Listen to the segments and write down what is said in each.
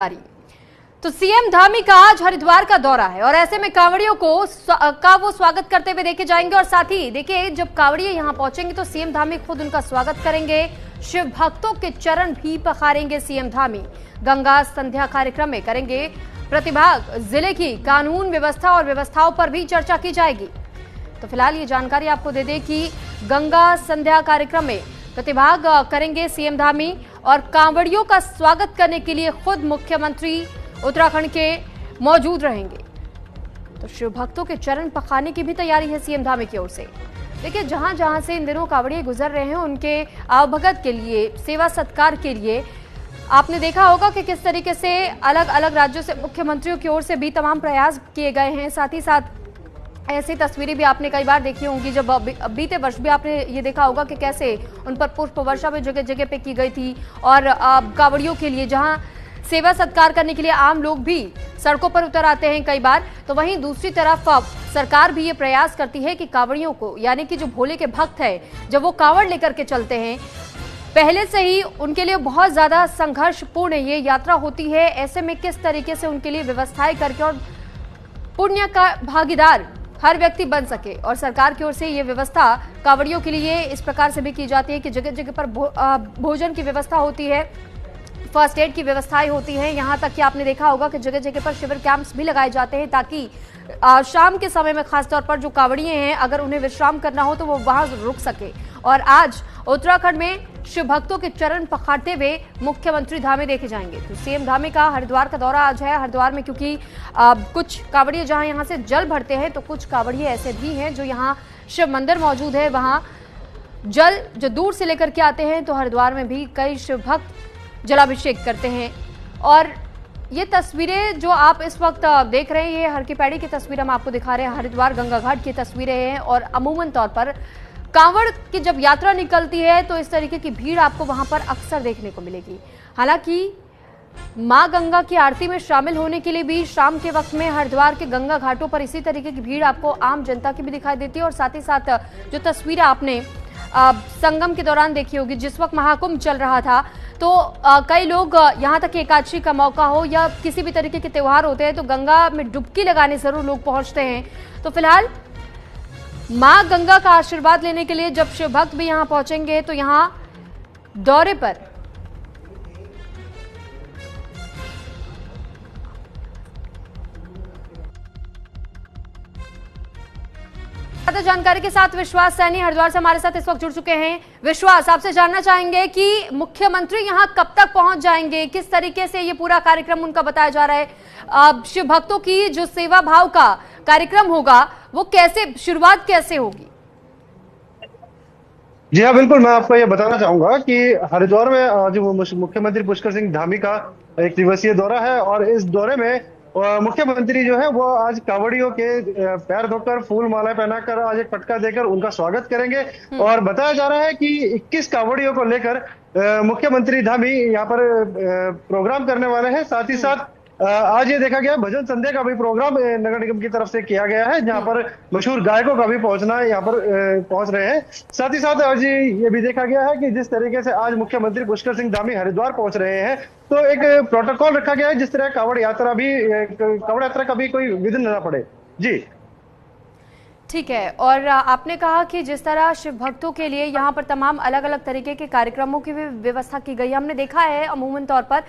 तो सीएम धामी का आज हरिद्वार का दौरा है और ऐसे में कांवड़ियों को वो स्वागत करते हुए देखे जाएंगे। और साथ ही देखिए, जब कांवड़िए यहां पहुंचेंगे तो सीएम धामी खुद उनका स्वागत करेंगे। शिव भक्तों के चरण भी पखारेंगे सीएम धामी। गंगा संध्या कार्यक्रम में करेंगे प्रतिभाग। जिले की कानून व्यवस्था और व्यवस्थाओं पर भी चर्चा की जाएगी। तो फिलहाल ये जानकारी आपको दे दें कि गंगा संध्या कार्यक्रम में प्रतिभाग करेंगे सीएम धामी और कांवड़ियों का स्वागत करने के लिए खुद मुख्यमंत्री उत्तराखंड के मौजूद रहेंगे। तो शिव भक्तों के चरण पखाने की भी तैयारी है सीएम धामी की ओर से। देखिए, जहां जहां से इन दिनों कांवड़िए गुजर रहे हैं, उनके आवभगत के लिए, सेवा सत्कार के लिए आपने देखा होगा कि किस तरीके से अलग अलग राज्यों से मुख्यमंत्रियों की ओर से भी तमाम प्रयास किए गए हैं। साथ ही साथ ऐसी तस्वीरें भी आपने कई बार देखी होंगी, जब बीते वर्ष भी आपने ये देखा होगा कि कैसे उन पर पुष्प वर्षा भी जगह जगह पे की गई थी। और कांवड़ियों के लिए जहां सेवा सत्कार करने के लिए आम लोग भी सड़कों पर उतर आते हैं कई बार, तो वहीं दूसरी तरफ सरकार भी ये प्रयास करती है कि कांवड़ियों को, यानी कि जो भोले के भक्त हैं, जब वो कांवड़ लेकर के चलते हैं, पहले से ही उनके लिए बहुत ज्यादा संघर्षपूर्ण ये यात्रा होती है। ऐसे में किस तरीके से उनके लिए व्यवस्थाएं करके और पुण्य का भागीदार हर व्यक्ति बन सके। और सरकार की ओर से ये व्यवस्था कांवड़ियों के लिए इस प्रकार से भी की जाती है कि जगह जगह पर भोजन की व्यवस्था होती है, फर्स्ट एड की व्यवस्थाएं होती हैं। यहाँ तक कि आपने देखा होगा कि जगह जगह पर शिविर कैंप्स भी लगाए जाते हैं, ताकि शाम के समय में खासतौर पर जो कांवड़िए हैं, अगर उन्हें विश्राम करना हो तो वो वहां रुक सके। और आज उत्तराखंड में शिव भक्तों के चरण पखारते हुए मुख्यमंत्री धामी देखे जाएंगे। तो सीएम धामी का हरिद्वार का दौरा आज है। हरिद्वार में क्योंकि कुछ कांवड़िए जहां यहां से जल भरते हैं, तो कुछ कांवड़िए ऐसे भी हैं जो यहाँ शिव मंदिर मौजूद है, वहां जल जो दूर से लेकर के आते हैं। तो हरिद्वार में भी कई शिव भक्त जलाभिषेक करते हैं। और ये तस्वीरें जो आप इस वक्त देख रहे हैं, ये हर की पैड़ी की तस्वीर हम आपको दिखा रहे हैं। हरिद्वार गंगा घाट की तस्वीरें हैं। और अमूमन तौर पर कांवड़ की जब यात्रा निकलती है तो इस तरीके की भीड़ आपको वहां पर अक्सर देखने को मिलेगी। हालांकि मां गंगा की आरती में शामिल होने के लिए भी शाम के वक्त में हरिद्वार के गंगा घाटों पर इसी तरीके की भीड़ आपको आम जनता की भी दिखाई देती है। और साथ ही साथ जो तस्वीरें आपने संगम के दौरान देखी होगी, जिस वक्त महाकुंभ चल रहा था, तो कई लोग यहाँ तक कि एकादशी का मौका हो या किसी भी तरीके के त्यौहार होते हैं तो गंगा में डुबकी लगाने जरूर लोग पहुंचते हैं। तो फिलहाल मां गंगा का आशीर्वाद लेने के लिए जब शिव भक्त भी यहां पहुंचेंगे, तो यहां दौरे पर जानकारी के साथ विश्वास सैनी हरिद्वार से हमारे साथ इस वक्त जुड़ चुके हैं। विश्वास, आपसे जानना चाहेंगे कि मुख्यमंत्री यहां कब तक पहुंच जाएंगे, किस तरीके से ये पूरा कार्यक्रम उनका बताया जा रहा है, शिव भक्तों की जो सेवा भाव का कार्यक्रम होगा वो कैसे, शुरुआत कैसे होगी? जी हाँ, बिल्कुल। मैं आपको ये बताना चाहूंगा कि हरिद्वार में आज मुख्यमंत्री पुष्कर सिंह धामी का एक दिवसीय दौरा है। और इस दौरे में मुख्यमंत्री जो है वो आज कांवड़ियों के पैर धोकर, फूल माला पहनाकर, आज एक पटका देकर उनका स्वागत करेंगे। और बताया जा रहा है कि 21 कांवड़ियों को लेकर मुख्यमंत्री धामी यहाँ पर प्रोग्राम करने वाले हैं। साथ ही साथ आज ये देखा गया भजन संध्या का भी प्रोग्राम नगर निगम की तरफ से किया गया है, जहां पर मशहूर गायकों का भी पहुंचना यहाँ पर पहुंच रहे हैं। साथ ही साथ आज ये भी देखा गया है कि जिस तरीके से आज मुख्यमंत्री पुष्कर सिंह धामी हरिद्वार पहुंच रहे हैं, तो एक प्रोटोकॉल रखा गया है, जिस तरह कांवड़ यात्रा का भी कोई विघ्न न पड़े। जी ठीक है। और आपने कहा कि जिस तरह शिव भक्तों के लिए यहाँ पर तमाम अलग अलग तरीके के कार्यक्रमों की भी व्यवस्था की गई है। हमने देखा है अमूमन तौर पर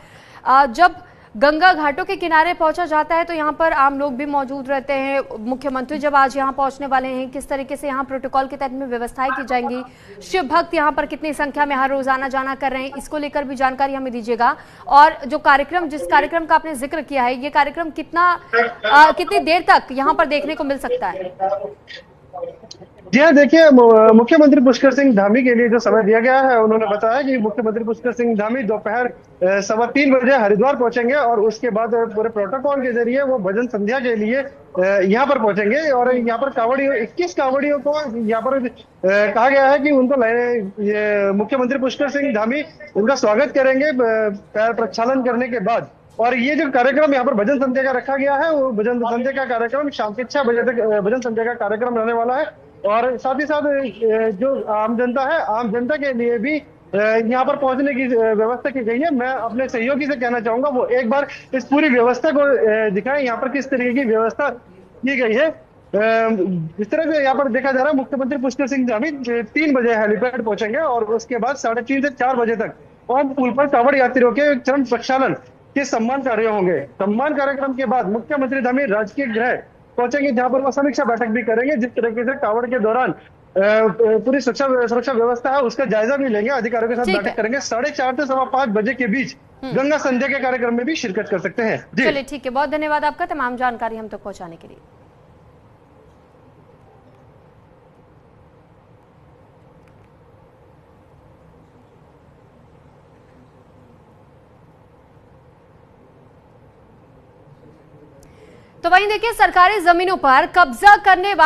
जब गंगा घाटों के किनारे पहुंचा जाता है तो यहाँ पर आम लोग भी मौजूद रहते हैं। मुख्यमंत्री जब आज यहाँ पहुंचने वाले हैं, किस तरीके से यहाँ प्रोटोकॉल के तहत में व्यवस्थाएं की जाएंगी, शिव भक्त यहाँ पर कितनी संख्या में हर रोज आना जाना कर रहे हैं, इसको लेकर भी जानकारी हमें दीजिएगा। और जो कार्यक्रम, जिस कार्यक्रम का आपने जिक्र किया है, ये कार्यक्रम कितनी देर तक यहाँ पर देखने को मिल सकता है? जी हाँ, देखिए, मुख्यमंत्री पुष्कर सिंह धामी के लिए जो समय दिया गया है, उन्होंने बताया कि मुख्यमंत्री पुष्कर सिंह धामी दोपहर 3:15 बजे हरिद्वार पहुंचेंगे और उसके बाद पूरे प्रोटोकॉल के जरिए वो भजन संध्या के लिए यहाँ पर पहुंचेंगे। और यहाँ पर 21 कांवड़ियों को यहाँ पर कहा गया है कि उनको मुख्यमंत्री पुष्कर सिंह धामी उनका स्वागत करेंगे पैर प्रक्षालन करने के बाद। और ये जो कार्यक्रम यहाँ पर भजन संध्या का रखा गया है, वो भजन संध्या का कार्यक्रम शाम के 6 बजे तक भजन संध्या का कार्यक्रम रहने वाला है। और साथ ही साथ जो आम जनता है, आम जनता के लिए भी यहाँ पर पहुंचने की व्यवस्था की गई है। मैं अपने सहयोगी से कहना चाहूंगा वो एक बार इस पूरी व्यवस्था को दिखाएं, यहाँ पर किस तरीके की व्यवस्था की गई है। इस तरह से यहाँ पर देखा जा रहा है मुख्यमंत्री पुष्कर सिंह धामी 3 बजे हेलीपैड पहुंचेंगे और उसके बाद 3:30 से 4 बजे तक ओम पुल पर कांवड़ यात्रियों के चरण प्रक्षालन के सम्मान कार्य होंगे। सम्मान कार्यक्रम के बाद मुख्यमंत्री धामी राजकीय गृह पहुंचेंगे, जहां पर वो समीक्षा बैठक भी करेंगे। जिस तरीके से कांवड़ के दौरान पूरी सुरक्षा व्यवस्था है उसका जायजा भी लेंगे, अधिकारियों के साथ ठीक बैठक है। करेंगे। 4:30 से 5:15 के बीच गंगा संध्या के कार्यक्रम में भी शिरकत कर सकते हैं। जी चलिए ठीक है, बहुत धन्यवाद आपका तमाम जानकारी हम तक पहुंचाने के लिए। तो वहीं देखिए, सरकारी जमीनों पर कब्जा करने वाले